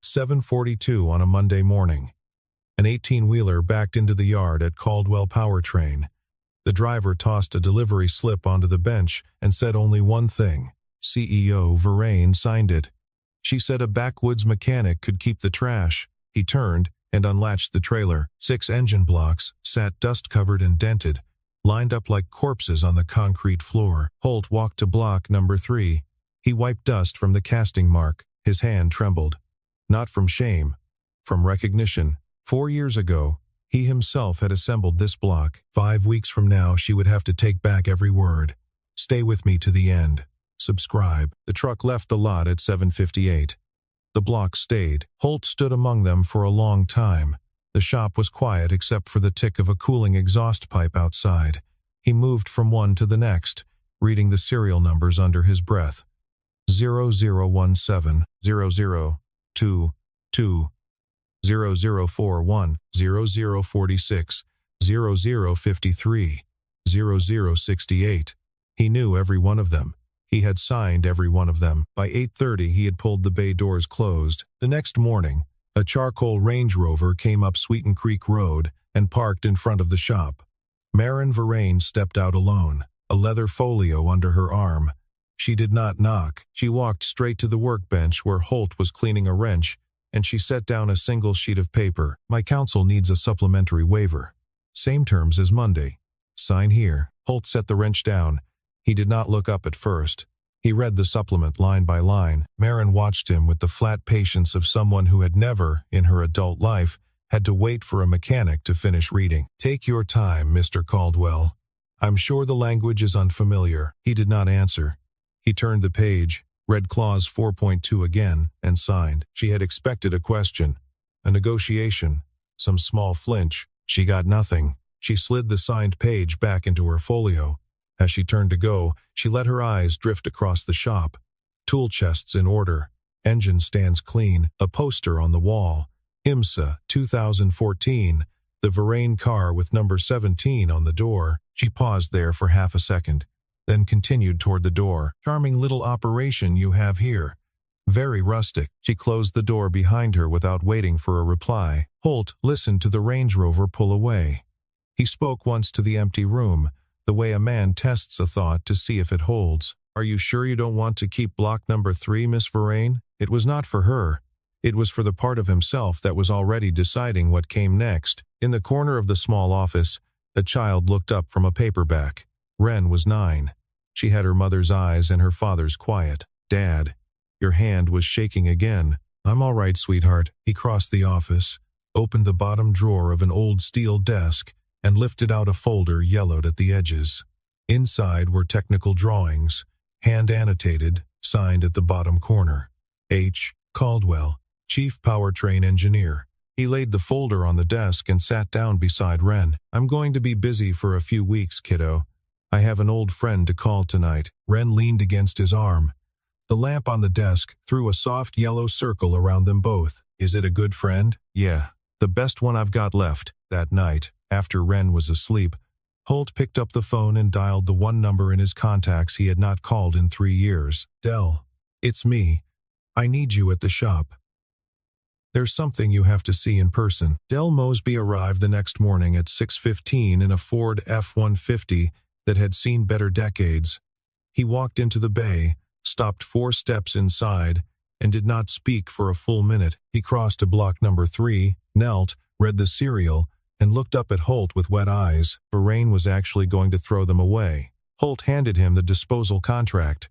7:42 on a Monday morning. An 18-wheeler backed into the yard at Caldwell Powertrain. The driver tossed a delivery slip onto the bench and said only one thing. CEO Verrain signed it. She said a backwoods mechanic could keep the trash. He turned and unlatched the trailer. 6 engine blocks sat dust-covered and dented, lined up like corpses on the concrete floor. Holt walked to block number 3. He wiped dust from the casting mark. His hand trembled. Not from shame, from recognition. 4 years ago, he himself had assembled this block. 5 weeks from now, she would have to take back every word. Stay with me to the end. Subscribe. The truck left the lot at 7:58. The block stayed. Holt stood among them for a long time. The shop was quiet except for the tick of a cooling exhaust pipe outside. He moved from one to the next, reading the serial numbers under his breath. 0017, 0022, 0041, 0046, 0053, 0068. He knew every one of them. He had signed every one of them. By 8:30 he had pulled the bay doors closed. The next morning, a charcoal Range Rover came up Sweeten Creek Road and parked in front of the shop. Maren Verrain stepped out alone, a leather folio under her arm. She did not knock. She walked straight to the workbench where Holt was cleaning a wrench, and she set down a single sheet of paper. My counsel needs a supplementary waiver. Same terms as Monday. Sign here. Holt set the wrench down. He did not look up at first. He read the supplement line by line. Maren watched him with the flat patience of someone who had never, in her adult life, had to wait for a mechanic to finish reading. Take your time, Mr. Caldwell. I'm sure the language is unfamiliar. He did not answer. He turned the page, read Clause 4.2 again, and signed. She had expected a question, a negotiation, some small flinch. She got nothing. She slid the signed page back into her folio. As she turned to go, she let her eyes drift across the shop. Tool chests in order, engine stands clean, a poster on the wall. IMSA 2014, the Verrain car with number 17 on the door. She paused there for half a second, then continued toward the door. Charming little operation you have here. Very rustic. She closed the door behind her without waiting for a reply. Holt listened to the Range Rover pull away. He spoke once to the empty room, the way a man tests a thought to see if it holds. Are you sure you don't want to keep block number 3, Miss Verrain? It was not for her. It was for the part of himself that was already deciding what came next. In the corner of the small office, a child looked up from a paperback. Wren was 9. She had her mother's eyes and her father's quiet. Dad, your hand was shaking again. I'm all right, sweetheart. He crossed the office, opened the bottom drawer of an old steel desk, and lifted out a folder yellowed at the edges. Inside were technical drawings, hand-annotated, signed at the bottom corner. H. Caldwell, Chief Powertrain Engineer. He laid the folder on the desk and sat down beside Wren. I'm going to be busy for a few weeks, kiddo. I have an old friend to call tonight. Wren leaned against his arm. The lamp on the desk threw a soft yellow circle around them both. Is it a good friend? Yeah, the best one I've got left. That night, after Wren was asleep, Holt picked up the phone and dialed the one number in his contacts he had not called in 3 years. Dell, it's me. I need you at the shop. There's something you have to see in person. Dell Mosby arrived the next morning at 6:15 in a Ford F-150 that had seen better decades. He walked into the bay, stopped 4 steps inside, and did not speak for a full minute. He crossed to block number 3, knelt, read the serial, and looked up at Holt with wet eyes. Verrain was actually going to throw them away. Holt handed him the disposal contract.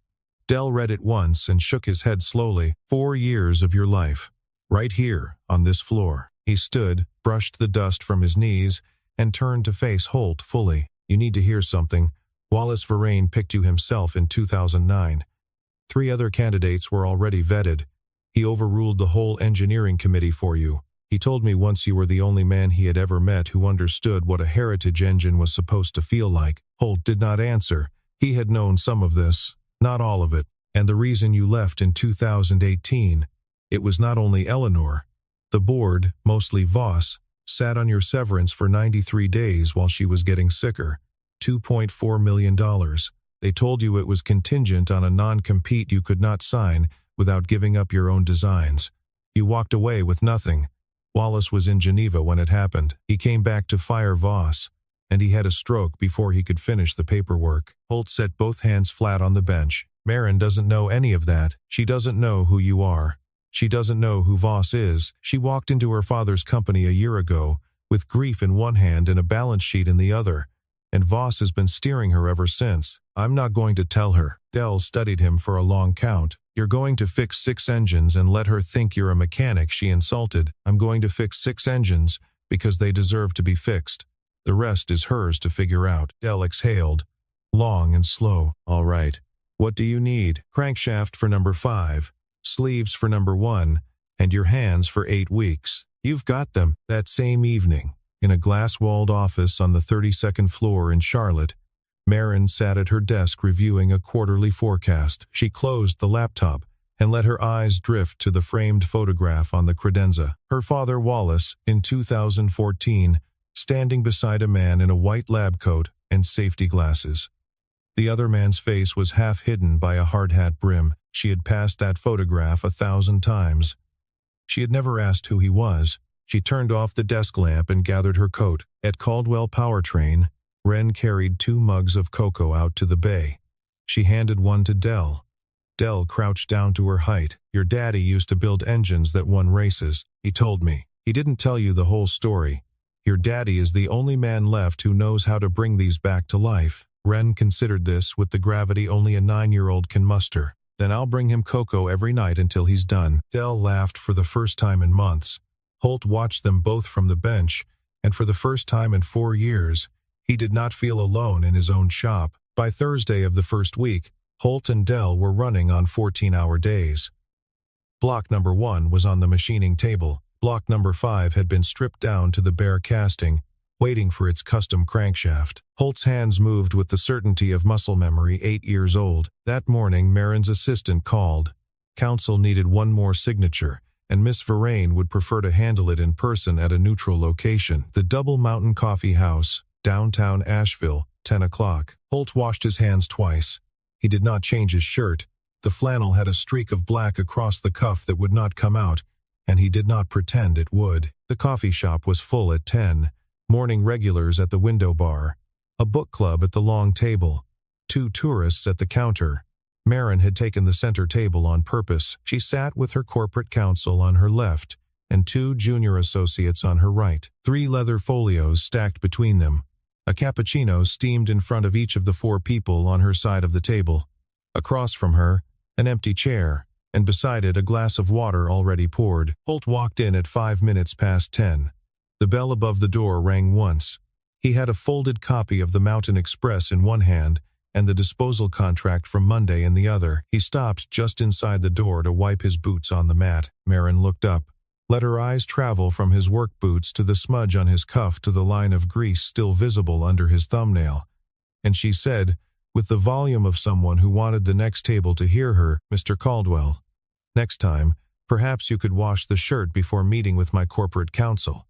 Dell read it once and shook his head slowly. 4 years of your life. Right here, on this floor. He stood, brushed the dust from his knees, and turned to face Holt fully. You need to hear something. Wallace Verrain picked you himself in 2009. 3 other candidates were already vetted. He overruled the whole engineering committee for you. He told me once you were the only man he had ever met who understood what a heritage engine was supposed to feel like. Holt did not answer. He had known some of this, not all of it. And the reason you left in 2018, it was not only Eleanor. The board, mostly Voss, sat on your severance for 93 days while she was getting sicker. $2.4 million. They told you it was contingent on a non-compete you could not sign without giving up your own designs. You walked away with nothing. Wallace was in Geneva when it happened. He came back to fire Voss, and he had a stroke before he could finish the paperwork. Holt set both hands flat on the bench. Maren doesn't know any of that. She doesn't know who you are. She doesn't know who Voss is. She walked into her father's company a year ago, with grief in one hand and a balance sheet in the other, and Voss has been steering her ever since. I'm not going to tell her. Dell studied him for a long count. You're going to fix 6 engines and let her think you're a mechanic she insulted. I'm going to fix 6 engines because they deserve to be fixed. The rest is hers to figure out. Dell exhaled, long and slow. All right. What do you need? Crankshaft for number 5, sleeves for number 1, and your hands for 8 weeks. You've got them. That same evening, in a glass-walled office on the 32nd floor in Charlotte, Maren sat at her desk reviewing a quarterly forecast. She closed the laptop and let her eyes drift to the framed photograph on the credenza. Her father, Wallace, in 2014, standing beside a man in a white lab coat and safety glasses. The other man's face was half hidden by a hard hat brim. She had passed that photograph 1,000 times. She had never asked who he was. She turned off the desk lamp and gathered her coat. At Caldwell Powertrain, Wren carried 2 mugs of cocoa out to the bay. She handed one to Dell. Dell crouched down to her height. Your daddy used to build engines that won races, he told me. He didn't tell you the whole story. Your daddy is the only man left who knows how to bring these back to life. Wren considered this with the gravity only a 9-year-old can muster. Then I'll bring him cocoa every night until he's done. Dell laughed for the first time in months. Holt watched them both from the bench, and for the first time in 4 years, he did not feel alone in his own shop. By Thursday of the first week, Holt and Dell were running on 14-hour days. Block number 1 was on the machining table. Block number 5 had been stripped down to the bare casting, waiting for its custom crankshaft. Holt's hands moved with the certainty of muscle memory 8 years old. That morning, Maren's assistant called. Counsel needed one more signature, and Miss Verrain would prefer to handle it in person at a neutral location, the Double Mountain Coffee House, downtown Asheville, 10 o'clock. Holt washed his hands twice. He did not change his shirt. The flannel had a streak of black across the cuff that would not come out, and he did not pretend it would. The coffee shop was full at 10. Morning regulars at the window bar. A book club at the long table. 2 tourists at the counter. Maren had taken the center table on purpose. She sat with her corporate counsel on her left and 2 junior associates on her right. 3 leather folios stacked between them. A cappuccino steamed in front of each of the 4 people on her side of the table. Across from her, an empty chair, and beside it a glass of water already poured. Holt walked in at 5 minutes past 10. The bell above the door rang once. He had a folded copy of the Mountain Express in one hand and the disposal contract from Monday in the other. He stopped just inside the door to wipe his boots on the mat. Maren looked up, let her eyes travel from his work boots to the smudge on his cuff to the line of grease still visible under his thumbnail. And she said, with the volume of someone who wanted the next table to hear her, Mr. Caldwell, next time, perhaps you could wash the shirt before meeting with my corporate counsel.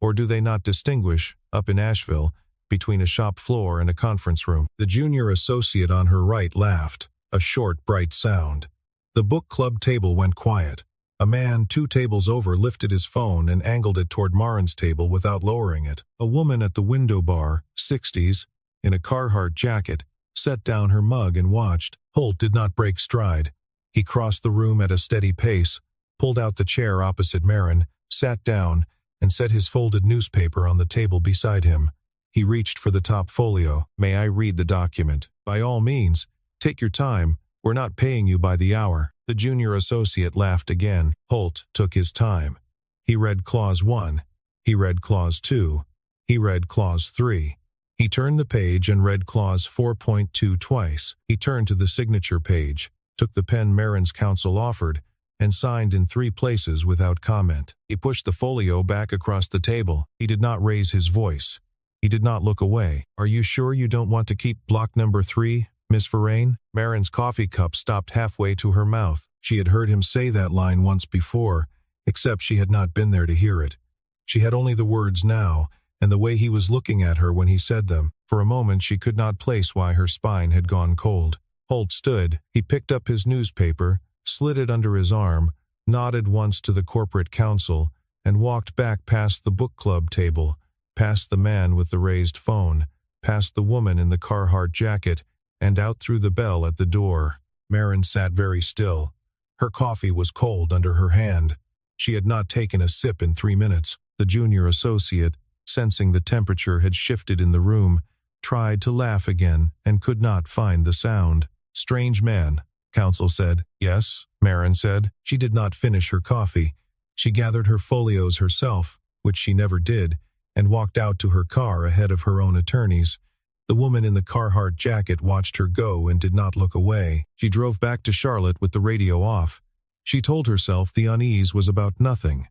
Or do they not distinguish, up in Asheville, between a shop floor and a conference room? The junior associate on her right laughed, a short, bright sound. The book club table went quiet. A man 2 tables over lifted his phone and angled it toward Maren's table without lowering it. A woman at the window bar, 60s, in a Carhartt jacket, set down her mug and watched. Holt did not break stride. He crossed the room at a steady pace, pulled out the chair opposite Maren, sat down, and set his folded newspaper on the table beside him. He reached for the top folio. May I read the document? By all means. Take your time. We're not paying you by the hour. The junior associate laughed again. Holt took his time. He read Clause 1. He read Clause 2. He read Clause 3. He turned the page and read Clause 4.2 twice. He turned to the signature page, took the pen Maren's counsel offered, and signed in 3 places without comment. He pushed the folio back across the table. He did not raise his voice. He did not look away. Are you sure you don't want to keep block number 3, Miss Verrain? Maren's coffee cup stopped halfway to her mouth. She had heard him say that line once before, except she had not been there to hear it. She had only the words now, and the way he was looking at her when he said them. For a moment she could not place why her spine had gone cold. Holt stood. He picked up his newspaper, slid it under his arm, nodded once to the corporate counsel, and walked back past the book club table, past the man with the raised phone, past the woman in the Carhartt jacket, and out through the bell at the door. Maren sat very still. Her coffee was cold under her hand. She had not taken a sip in 3 minutes. The junior associate, sensing the temperature had shifted in the room, tried to laugh again and could not find the sound. "Strange man," counsel said. "Yes," Maren said. She did not finish her coffee. She gathered her folios herself, which she never did, and walked out to her car ahead of her own attorneys. The woman in the Carhartt jacket watched her go and did not look away. She drove back to Charlotte with the radio off. She told herself the unease was about nothing.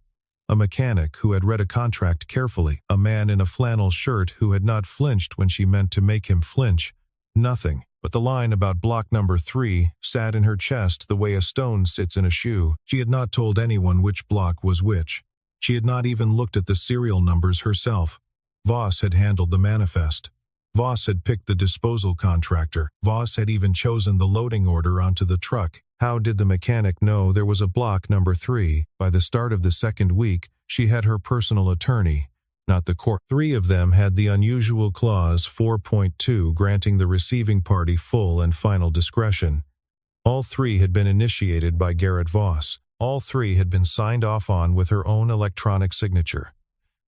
A mechanic who had read a contract carefully, a man in a flannel shirt who had not flinched when she meant to make him flinch. Nothing. But the line about block number 3 sat in her chest the way a stone sits in a shoe. She had not told anyone which block was which. She had not even looked at the serial numbers herself. Voss had handled the manifest. Voss had picked the disposal contractor. Voss had even chosen the loading order onto the truck. How did the mechanic know there was a block number 3? By the start of the second week, she had her personal attorney, not the court. 3 of them had the unusual clause 4.2 granting the receiving party full and final discretion. All 3 had been initiated by Garrett Voss. All 3 had been signed off on with her own electronic signature.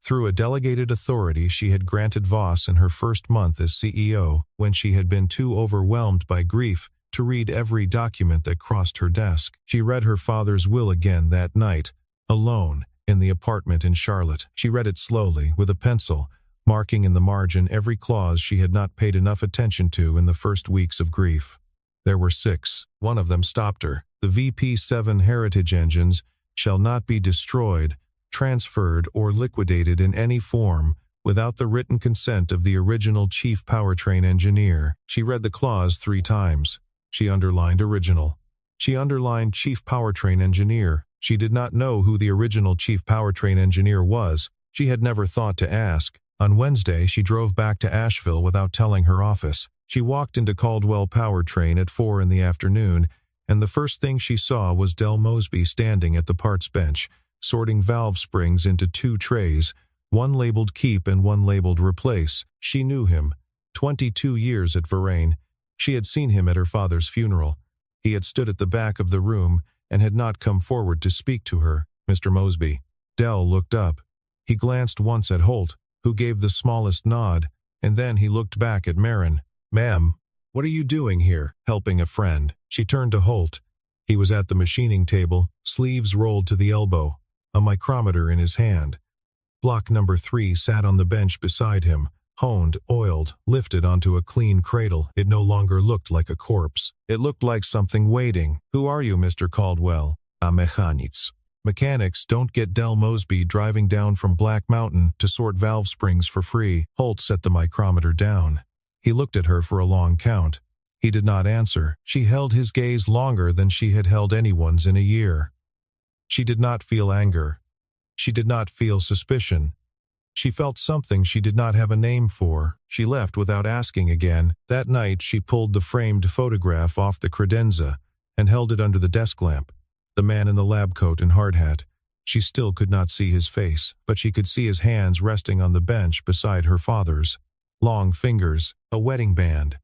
Through a delegated authority she had granted Voss in her first month as CEO, when she had been too overwhelmed by grief to read every document that crossed her desk. She read her father's will again that night, alone, in the apartment in Charlotte. She read it slowly, with a pencil, marking in the margin every clause she had not paid enough attention to in the first weeks of grief. There were 6. One of them stopped her. The VP7 Heritage engines shall not be destroyed, transferred, or liquidated in any form without the written consent of the original chief powertrain engineer. She read the clause 3 times. She underlined original. She underlined chief powertrain engineer. She did not know who the original chief powertrain engineer was. She had never thought to ask. On Wednesday, she drove back to Asheville without telling her office. She walked into Caldwell Powertrain at 4 in the afternoon, and the first thing she saw was Del Mosby standing at the parts bench, sorting valve springs into 2 trays, one labeled keep and one labeled replace. She knew him. 22 years at Varane. She had seen him at her father's funeral. He had stood at the back of the room and had not come forward to speak to her. "Mr. Mosby." Del looked up. He glanced once at Holt, who gave the smallest nod, and then he looked back at Maren. "Ma'am, what are you doing here?" "Helping a friend." She turned to Holt. He was at the machining table, sleeves rolled to the elbow, a micrometer in his hand. Block number 3 sat on the bench beside him, honed, oiled, lifted onto a clean cradle. It no longer looked like a corpse. It looked like something waiting. "Who are you, Mr. Caldwell?" "A mechanics." Mechanics don't get Del Mosby driving down from Black Mountain to sort valve springs for free. Holt set the micrometer down. He looked at her for a long count. He did not answer. She held his gaze longer than she had held anyone's in a year. She did not feel anger. She did not feel suspicion. She felt something she did not have a name for. She left without asking again. That night she pulled the framed photograph off the credenza and held it under the desk lamp. The man in the lab coat and hard hat. She still could not see his face, but she could see his hands resting on the bench beside her father's. Long fingers, a wedding band.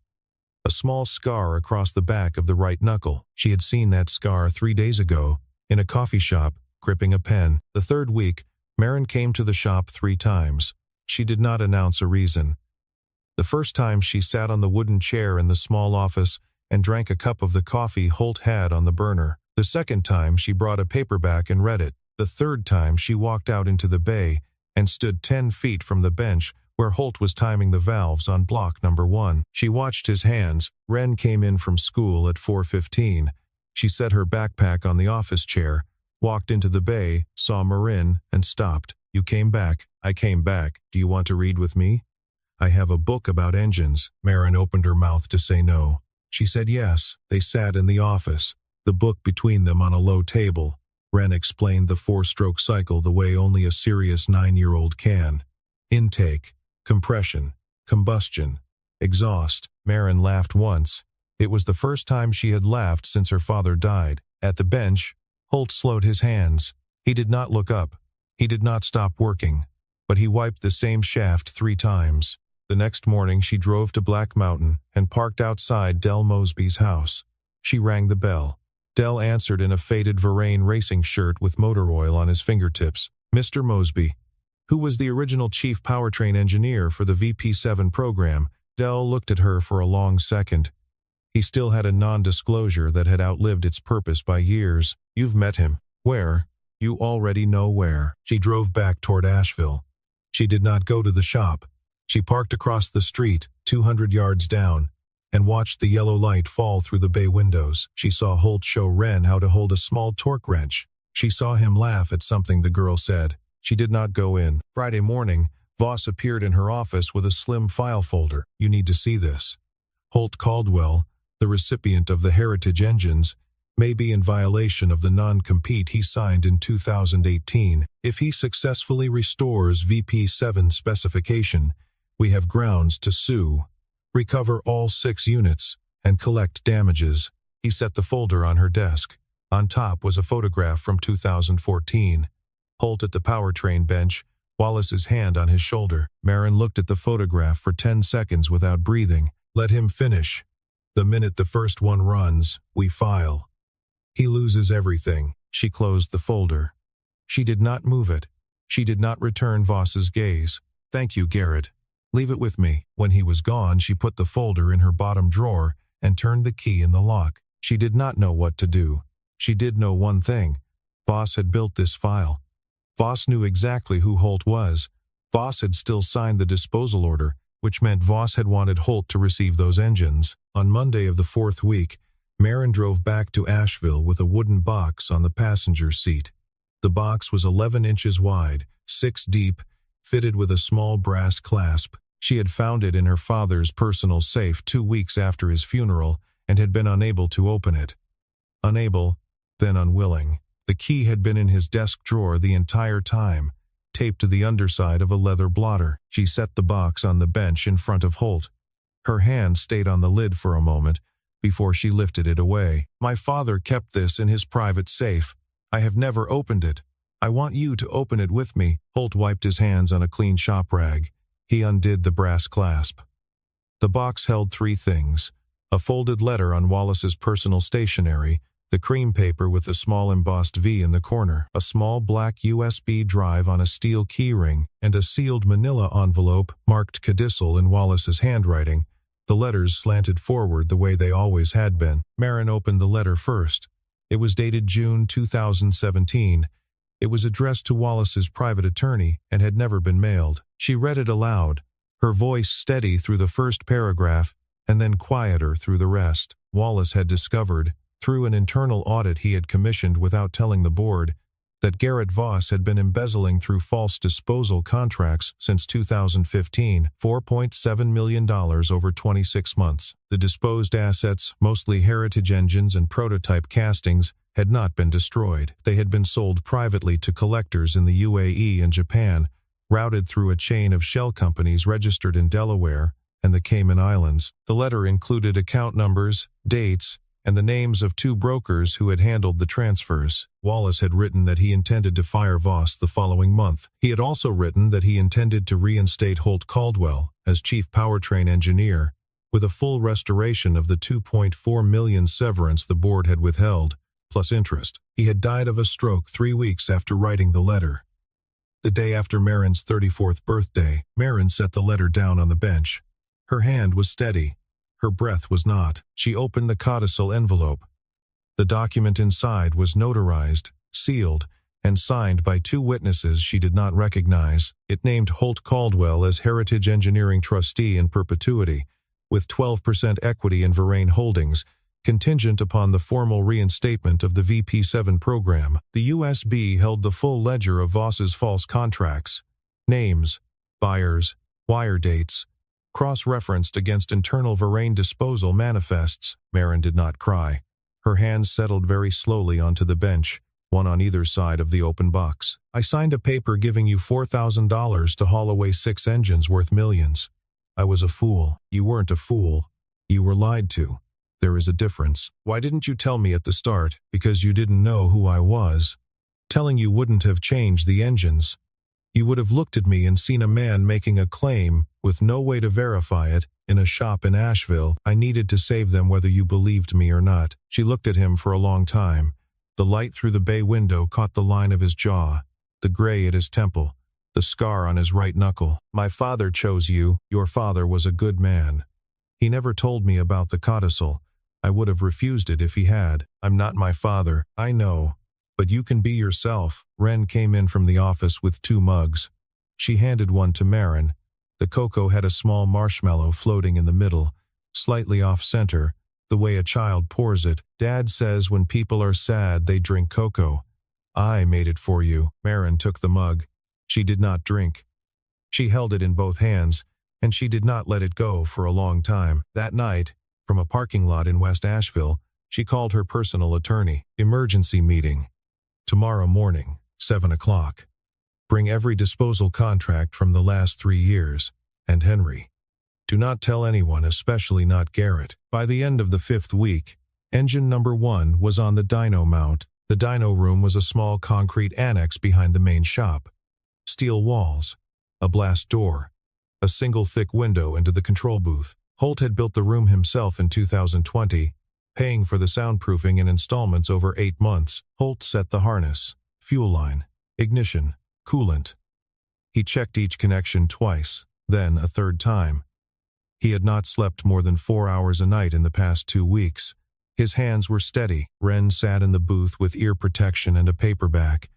A small scar across the back of the right knuckle. She had seen that scar 3 days ago, in a coffee shop, gripping a pen. The third week, Maren came to the shop 3 times. She did not announce a reason. The first time she sat on the wooden chair in the small office and drank a cup of the coffee Holt had on the burner. The second time she brought a paperback and read it. The third time she walked out into the bay and stood 10 feet from the bench where Holt was timing the valves on block number 1. She watched his hands. Ren came in from school at 4:15. She set her backpack on the office chair, walked into the bay, saw Marin, and stopped. "You came back." "I came back. Do you want to read with me?" "I have a book about engines." Maren opened her mouth to say no. She said yes. They sat in the office, the book between them on a low table. Ren explained the 4-stroke cycle the way only a serious 9-year-old can. Intake, compression, combustion, exhaust. Maren laughed once. It was the first time she had laughed since her father died. At the bench, Holt slowed his hands. He did not look up. He did not stop working. But he wiped the same shaft 3 times. The next morning she drove to Black Mountain and parked outside Del Mosby's house. She rang the bell. Del answered in a faded Varane racing shirt with motor oil on his fingertips. Mr. Mosby, who was the original chief powertrain engineer for the VP7 program. Del looked at her for a long second. He still had a non-disclosure that had outlived its purpose by years. You've met him. Where? You already know where. She drove back toward Asheville. She did not go to the shop. She parked across the street, 200 yards down, and watched the yellow light fall through the bay windows. She saw Holt show Wren how to hold a small torque wrench. She saw him laugh at something the girl said. She did not go in. Friday morning, Voss appeared in her office with a slim file folder. You need to see this. Holt Caldwell, the recipient of the Heritage engines, may be in violation of the non-compete he signed in 2018. If he successfully restores VP7 specification, we have grounds to sue, recover all 6 units, and collect damages. He set the folder on her desk. On top was a photograph from 2014. Holt at the powertrain bench, Wallace's hand on his shoulder. Marin looked at the photograph for 10 seconds without breathing. Let him finish. The minute the first one runs, we file. He loses everything. She closed the folder. She did not move it. She did not return Voss's gaze. Thank you, Garrett. Leave it with me. When he was gone, she put the folder in her bottom drawer and turned the key in the lock. She did not know what to do. She did know one thing. Voss had built this file. Voss knew exactly who Holt was. Voss had still signed the disposal order, which meant Voss had wanted Holt to receive those engines. On Monday of the 4th week, Marin drove back to Asheville with a wooden box on the passenger seat. The box was 11 inches wide, 6 deep, fitted with a small brass clasp. She had found it in her father's personal safe 2 weeks after his funeral and had been unable to open it. Unable, then unwilling. The key had been in his desk drawer the entire time, taped to the underside of a leather blotter. She set the box on the bench in front of Holt. Her hand stayed on the lid for a moment before she lifted it away. My father kept this in his private safe. I have never opened it. I want you to open it with me. Holt wiped his hands on a clean shop rag. He undid the brass clasp. The box held 3 things: a folded letter on Wallace's personal stationery, the cream paper with the small embossed V in the corner, a small black USB drive on a steel keyring, and a sealed manila envelope marked Codicil in Wallace's handwriting. The letters slanted forward the way they always had been. Marin opened the letter first. It was dated June 2017. It was addressed to Wallace's private attorney and had never been mailed. She read it aloud, her voice steady through the first paragraph and then quieter through the rest. Wallace had discovered, through an internal audit he had commissioned without telling the board, that Garrett Voss had been embezzling through false disposal contracts since 2015, $4.7 million over 26 months. The disposed assets, mostly Heritage engines and prototype castings, had not been destroyed. They had been sold privately to collectors in the UAE and Japan, routed through a chain of shell companies registered in Delaware and the Cayman Islands. The letter included account numbers, dates, and the names of 2 brokers who had handled the transfers. Wallace had written that he intended to fire Voss the following month. He had also written that he intended to reinstate Holt Caldwell as chief powertrain engineer, with a full restoration of the $2.4 million severance the board had withheld, plus interest. He had died of a stroke 3 weeks after writing the letter. The day after Marin's 34th birthday, Marin set the letter down on the bench. Her hand was steady. Her breath was not. She opened the codicil envelope. The document inside was notarized, sealed, and signed by 2 witnesses she did not recognize. It named Holt Caldwell as Heritage Engineering trustee in perpetuity, with 12% equity in Varane Holdings, contingent upon the formal reinstatement of the VP7 program. The USB held the full ledger of Voss's false contracts, names, buyers, wire dates, cross-referenced against internal Varane disposal manifests. Marin did not cry. Her hands settled very slowly onto the bench, one on either side of the open box. I signed a paper giving you $4,000 to haul away 6 engines worth millions. I was a fool. You weren't a fool. You were lied to. There is a difference. Why didn't you tell me at the start? Because you didn't know who I was. Telling you wouldn't have changed the engines. You would have looked at me and seen a man making a claim, with no way to verify it, in a shop in Asheville. I needed to save them whether you believed me or not. She looked at him for a long time. The light through the bay window caught the line of his jaw, the gray at his temple, the scar on his right knuckle. My father chose you. Your father was a good man. He never told me about the codicil. I would have refused it if he had. I'm not my father, I know. But you can be yourself. Ren came in from the office with 2 mugs. She handed one to Marin. The cocoa had a small marshmallow floating in the middle, slightly off-center, the way a child pours it. Dad says when people are sad they drink cocoa. I made it for you. Marin took the mug. She did not drink. She held it in both hands, and she did not let it go for a long time. That night, from a parking lot in West Asheville, she called her personal attorney. Emergency meeting. Tomorrow morning, 7 o'clock. Bring every disposal contract from the last 3 years, and Henry. Do not tell anyone, especially not Garrett. By the end of the 5th week, engine number 1 was on the dyno mount. The dyno room was a small concrete annex behind the main shop. Steel walls, a blast door, a single thick window into the control booth. Holt had built the room himself in 2020, paying for the soundproofing in installments over 8 months. Holt set the harness, fuel line, ignition, coolant. He checked each connection twice, then a 3rd time. He had not slept more than 4 hours a night in the past 2 weeks. His hands were steady. Ren sat in the booth with ear protection and a paperback.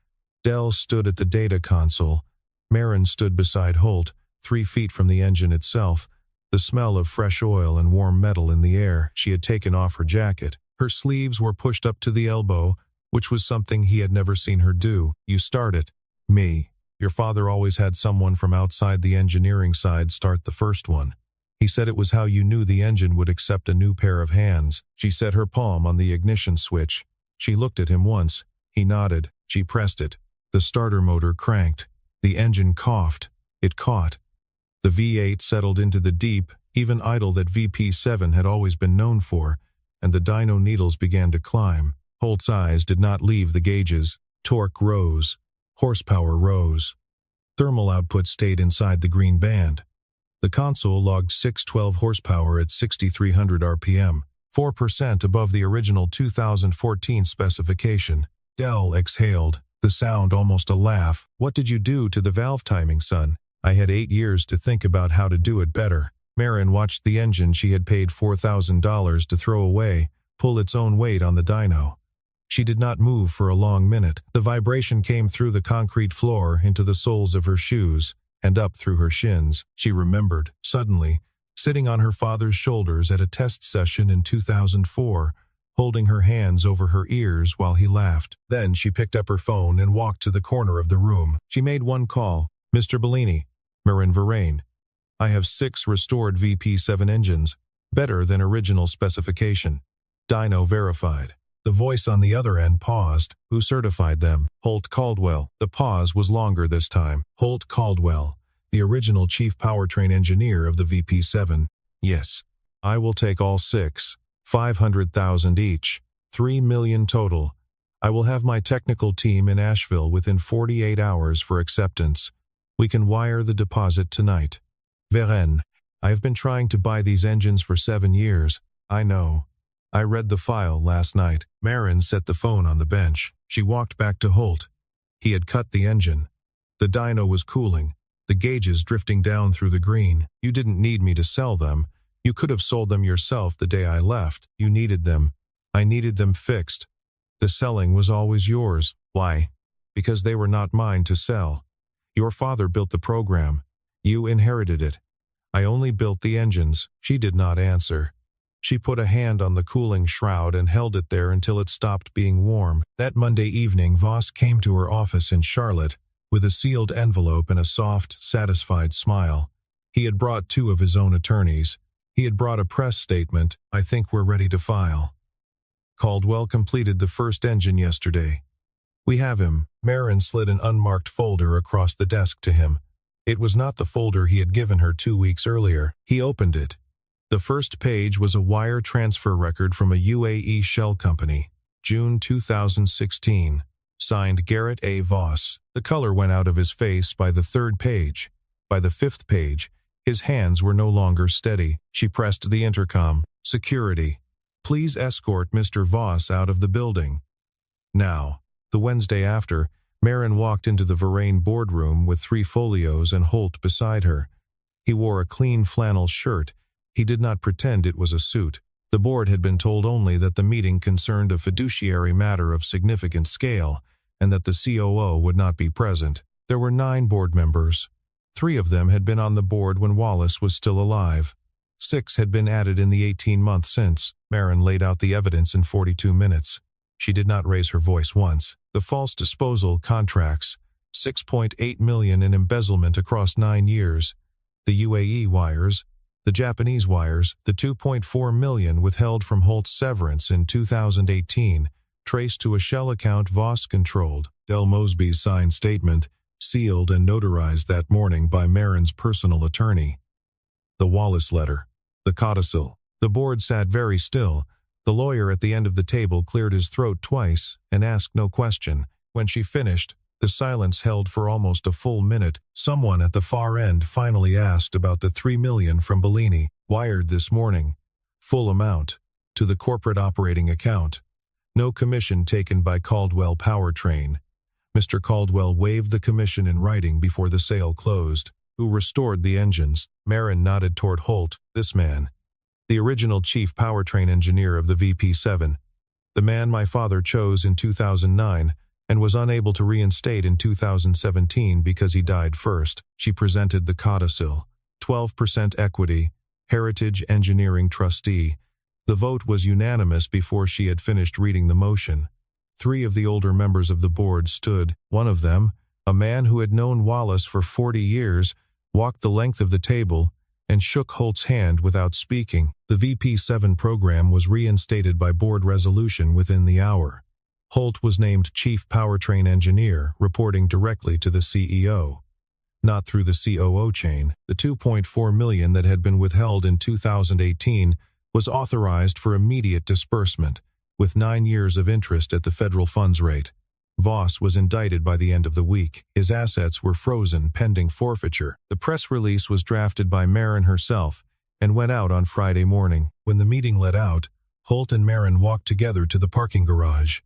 Dell stood at the data console. Marin stood beside Holt, 3 feet from the engine itself, the smell of fresh oil and warm metal in the air. She had taken off her jacket. Her sleeves were pushed up to the elbow, which was something he had never seen her do. You start it. Me. Your father always had someone from outside the engineering side start the first one. He said it was how you knew the engine would accept a new pair of hands. She set her palm on the ignition switch. She looked at him once. He nodded. She pressed it. The starter motor cranked. The engine coughed. It caught. The V8 settled into the deep, even idle that VP7 had always been known for, and the dyno needles began to climb. Holt's eyes did not leave the gauges. Torque rose. Horsepower rose. Thermal output stayed inside the green band. The console logged 612 horsepower at 6,300 RPM, 4% above the original 2014 specification. Dell exhaled, the sound almost a laugh. What did you do to the valve timing, son? I had 8 years to think about how to do it better. Marin watched the engine she had paid $4,000 to throw away pull its own weight on the dyno. She did not move for a long minute. The vibration came through the concrete floor into the soles of her shoes and up through her shins. She remembered, suddenly, sitting on her father's shoulders at a test session in 2004, holding her hands over her ears while he laughed. Then she picked up her phone and walked to the corner of the room. She made one call. Mr. Bellini. Marin Varane. I have 6 restored VP7 engines, better than original specification. Dyno verified. The voice on the other end paused. Who certified them? Holt Caldwell. The pause was longer this time. Holt Caldwell, the original chief powertrain engineer of the VP7. Yes. I will take all 6. 500,000 each. 3 million total. I will have my technical team in Asheville within 48 hours for acceptance. We can wire the deposit tonight. Veren. I have been trying to buy these engines for 7 years. I know. I read the file last night. Marin set the phone on the bench. She walked back to Holt. He had cut the engine. The dyno was cooling, the gauges drifting down through the green. You didn't need me to sell them. You could have sold them yourself the day I left. You needed them. I needed them fixed. The selling was always yours. Why? Because they were not mine to sell. Your father built the program. You inherited it. I only built the engines. She did not answer. She put a hand on the cooling shroud and held it there until it stopped being warm. That Monday evening, Voss came to her office in Charlotte with a sealed envelope and a soft, satisfied smile. He had brought 2 of his own attorneys. He had brought a press statement. I think we're ready to file. Caldwell completed the first engine yesterday. We have him. Marin slid an unmarked folder across the desk to him. It was not the folder he had given her 2 weeks earlier. He opened it. The first page was a wire transfer record from a UAE shell company, June 2016, signed Garrett A. Voss. The color went out of his face by the third page. By the fifth page, his hands were no longer steady. She pressed the intercom. Security. Please escort Mr. Voss out of the building. Now. The Wednesday after, Marin walked into the Varane boardroom with 3 folios and Holt beside her. He wore a clean flannel shirt. He did not pretend it was a suit. The board had been told only that the meeting concerned a fiduciary matter of significant scale, and that the COO would not be present. There were 9 board members. 3 of them had been on the board when Wallace was still alive. 6 had been added in the 18 months since. Marin laid out the evidence in 42 minutes. She did not raise her voice once. The false disposal contracts, $6.8 million in embezzlement across 9 years. The UAE wires, the Japanese wires, the $2.4 million withheld from Holt's severance in 2018, traced to a shell account Voss controlled. Del Mosby's signed statement, sealed and notarized that morning by Marin's personal attorney. The Wallace letter. The codicil. The board sat very still. The lawyer at the end of the table cleared his throat twice and asked no question. When she finished, the silence held for almost a full minute. Someone at the far end finally asked about the $3 million from Bellini, wired this morning. Full amount. To the corporate operating account. No commission taken by Caldwell Powertrain. Mr. Caldwell waived the commission in writing before the sale closed. Who restored the engines? Marin nodded toward Holt. This man. The original chief powertrain engineer of the VP7. The man my father chose in 2009 and was unable to reinstate in 2017 because he died first. She presented the codicil. 12% equity. Heritage Engineering trustee. The vote was unanimous before she had finished reading the motion. 3 of the older members of the board stood. One of them, a man who had known Wallace for 40 years, walked the length of the table and shook Holt's hand without speaking. The VP7 program was reinstated by board resolution within the hour. Holt was named Chief Powertrain Engineer, reporting directly to the CEO. Not through the COO chain. The $2.4 million that had been withheld in 2018 was authorized for immediate disbursement, with 9 years of interest at the federal funds rate. Voss was indicted by the end of the week. His assets were frozen pending forfeiture. The press release was drafted by Marin herself and went out on Friday morning. When the meeting let out, Holt and Marin walked together to the parking garage.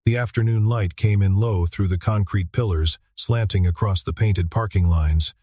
The afternoon light came in low through the concrete pillars, slanting across the painted parking lines.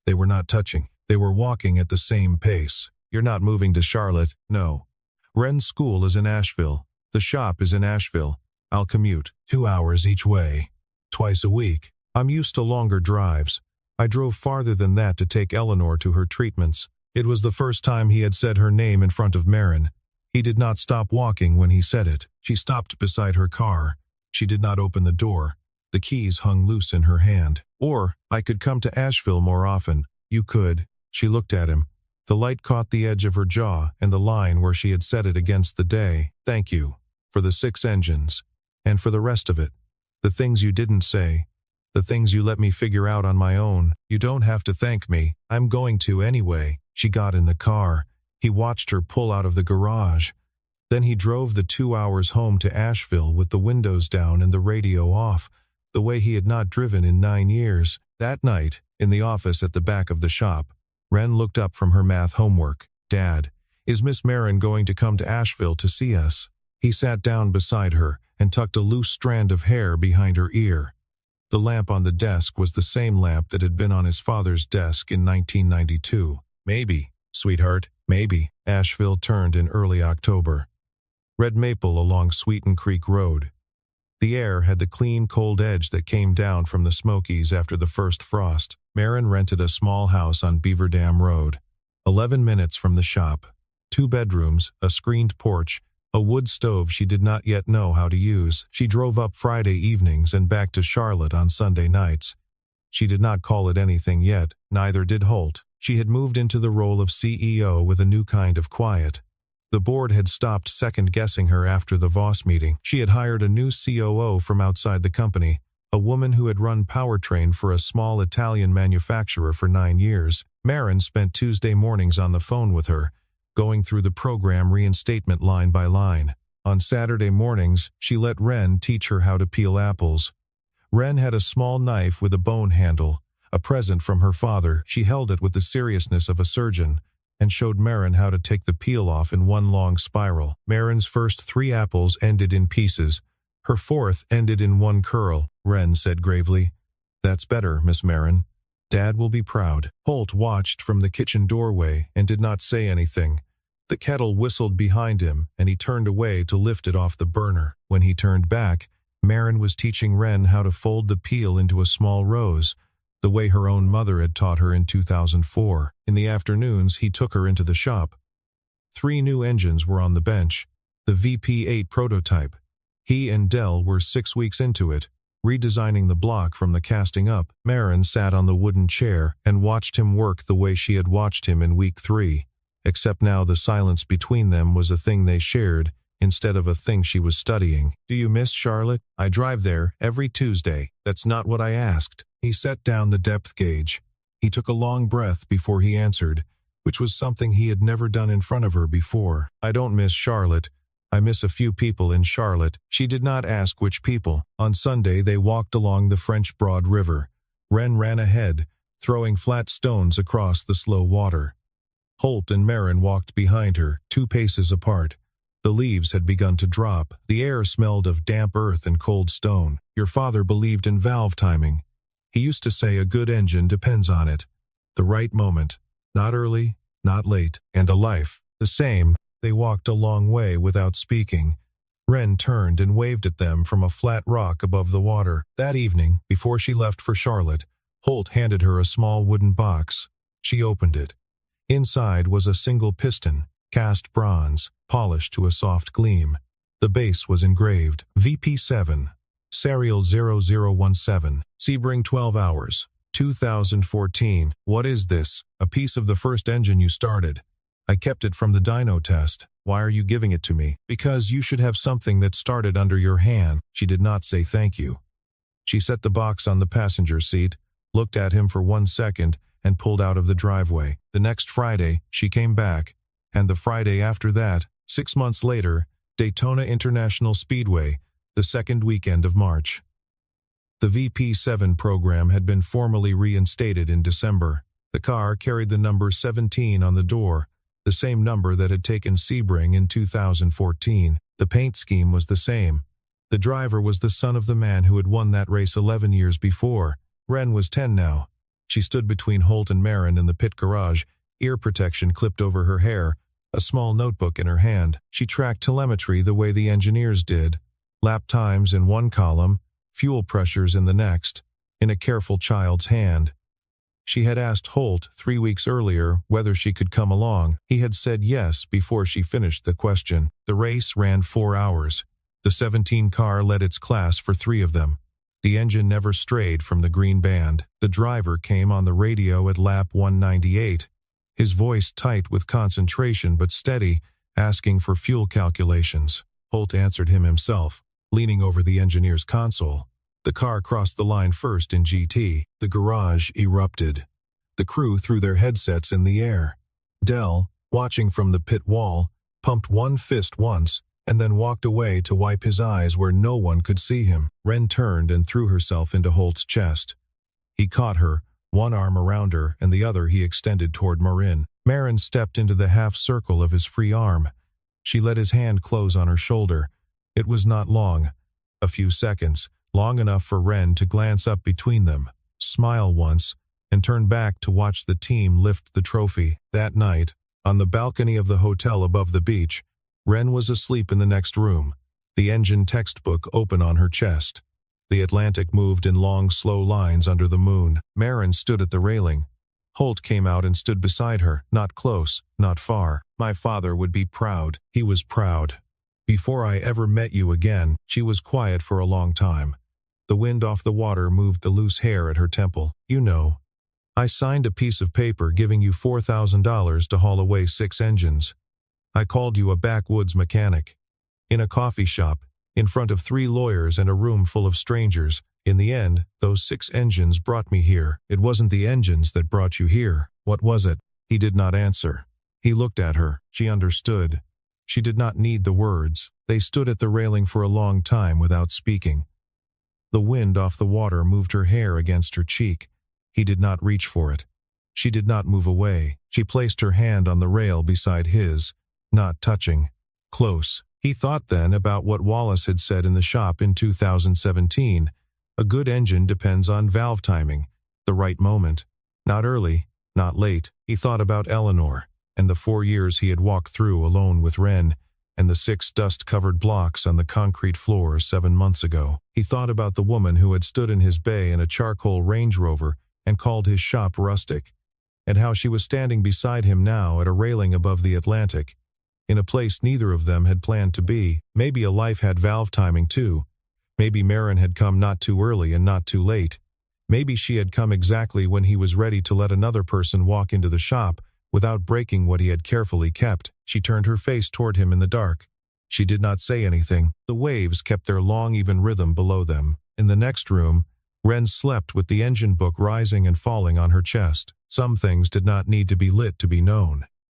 They were not touching. They were walking at the same pace. You're not moving to Charlotte? No. Ren's school is in Asheville. The shop is in Asheville. I'll commute 2 hours each way. Twice a week. I'm used to longer drives. I drove farther than that to take Eleanor to her treatments. It was the first time he had said her name in front of Marin. He did not stop walking when he said it. She stopped beside her car. She did not open the door. The keys hung loose in her hand. Or, I could come to Asheville more often. You could. She looked at him. The light caught the edge of her jaw and the line where she had set it against the day. Thank you. For the 6 engines. And for the rest of it. The things you didn't say. The things you let me figure out on my own. You don't have to thank me. I'm going to anyway. She got in the car. He watched her pull out of the garage. Then he drove the 2 hours home to Asheville with the windows down and the radio off, the way he had not driven in 9 years. That night, in the office at the back of the shop, Ren looked up from her math homework. Dad, is Miss Marin going to come to Asheville to see us? He sat down beside her and tucked a loose strand of hair behind her ear. The lamp on the desk was the same lamp that had been on his father's desk in 1992. Maybe, sweetheart, maybe. Asheville turned in early October. Red maple along Sweeten Creek Road. The air had the clean, cold edge that came down from the Smokies after the first frost. Marin rented a small house on Beaver Dam Road, 11 minutes from the shop. 2 bedrooms, a screened porch, a wood stove she did not yet know how to use. She drove up Friday evenings and back to Charlotte on Sunday nights. She did not call it anything yet, neither did Holt. She had moved into the role of CEO with a new kind of quiet. The board had stopped second-guessing her after the Voss meeting. She had hired a new COO from outside the company, a woman who had run powertrain for a small Italian manufacturer for 9 years. Marin spent Tuesday mornings on the phone with her, going through the program reinstatement line by line. On Saturday mornings, she let Ren teach her how to peel apples. Ren had a small knife with a bone handle, a present from her father. She held it with the seriousness of a surgeon, and showed Marin how to take the peel off in one long spiral. Marin's first 3 apples ended in pieces. Her 4th ended in one curl. Ren said gravely, "That's better, Miss Marin. Dad will be proud." Holt watched from the kitchen doorway and did not say anything. The kettle whistled behind him, and he turned away to lift it off the burner. When he turned back, Marin was teaching Ren how to fold the peel into a small rose, the way her own mother had taught her in 2004. In the afternoons, he took her into the shop. 3 new engines were on the bench, the VP8 prototype. He and Dell were 6 weeks into it, redesigning the block from the casting up. Marin sat on the wooden chair and watched him work the way she had watched him in week 3, except now the silence between them was a thing they shared, instead of a thing she was studying. "Do you miss Charlotte? I drive there every Tuesday." "That's not what I asked." He set down the depth gauge. He took a long breath before he answered, which was something he had never done in front of her before. "I don't miss Charlotte. I miss a few people in Charlotte." She did not ask which people. On Sunday, they walked along the French Broad River. Ren ran ahead, throwing flat stones across the slow water. Holt and Marin walked behind her, 2 paces apart. The leaves had begun to drop. The air smelled of damp earth and cold stone. Your father believed in valve timing. He used to say a good engine depends on it. The right moment. Not early, not late. And a life. The same. They walked a long way without speaking. Ren turned and waved at them from a flat rock above the water. That evening, before she left for Charlotte, Holt handed her a small wooden box. She opened it. Inside was a single piston, cast bronze, polished to a soft gleam. The base was engraved, VP7, serial 0017, Sebring 12 hours, 2014. "What is this?" "A piece of the first engine you started. I kept it from the dyno test." "Why are you giving it to me?" "Because you should have something that started under your hand." She did not say thank you. She set the box on the passenger seat, looked at him for 1 second, and pulled out of the driveway. The next Friday, she came back, and the Friday after that, 6 months later, Daytona International Speedway, the second weekend of March. The VP7 program had been formally reinstated in December. The car carried the number 17 on the door, the same number that had taken Sebring in 2014. The paint scheme was the same. The driver was the son of the man who had won that race 11 years before. Ren was 10 now. She stood between Holt and Marin in the pit garage, ear protection clipped over her hair, a small notebook in her hand. She tracked telemetry the way the engineers did, lap times in one column, fuel pressures in the next, in a careful child's hand. She had asked Holt 3 weeks earlier whether she could come along. He had said yes before she finished the question. The race ran 4 hours. The 17 car led its class for 3 of them. The engine never strayed from the green band. The driver came on the radio at lap 198, his voice tight with concentration but steady, asking for fuel calculations. Holt answered him himself, leaning over the engineer's console. The car crossed the line first in GT. The garage erupted. The crew threw their headsets in the air. Dell, watching from the pit wall, pumped one fist once, and then walked away to wipe his eyes where no one could see him. Ren turned and threw herself into Holt's chest. He caught her, one arm around her and the other he extended toward Marin. Marin stepped into the half-circle of his free arm. She let his hand close on her shoulder. It was not long. A few seconds, long enough for Ren to glance up between them, smile once, and turn back to watch the team lift the trophy. That night, on the balcony of the hotel above the beach, Ren was asleep in the next room, the engine textbook open on her chest. The Atlantic moved in long, slow lines under the moon. Marin stood at the railing. Holt came out and stood beside her, not close, not far. "My father would be proud." He was proud. "Before I ever met you again." She was quiet for a long time. The wind off the water moved the loose hair at her temple. "You know, I signed a piece of paper giving you $4,000 to haul away 6 engines. I called you a backwoods mechanic. In a coffee shop, in front of 3 lawyers and a room full of strangers. In the end, those 6 engines brought me here. It wasn't the engines that brought you here. What was it?" He did not answer. He looked at her. She understood. She did not need the words. They stood at the railing for a long time without speaking. The wind off the water moved her hair against her cheek. He did not reach for it. She did not move away. She placed her hand on the rail beside his, not touching. Close. He thought then about what Wallace had said in the shop in 2017. A good engine depends on valve timing, the right moment. Not early, not late. He thought about Eleanor, and the 4 years he had walked through alone with Wren, and the 6 dust-covered blocks on the concrete floor 7 months ago. He thought about the woman who had stood in his bay in a charcoal Range Rover and called his shop rustic, and how she was standing beside him now at a railing above the Atlantic, in a place neither of them had planned to be. Maybe a life had valve timing too. Maybe Marin had come not too early and not too late. Maybe she had come exactly when he was ready to let another person walk into the shop without breaking what he had carefully kept. She turned her face toward him in the dark. She did not say anything. The waves kept their long even rhythm below them. In the next room, Wren slept with the engine book rising and falling on her chest. Some things did not need to be lit to be known.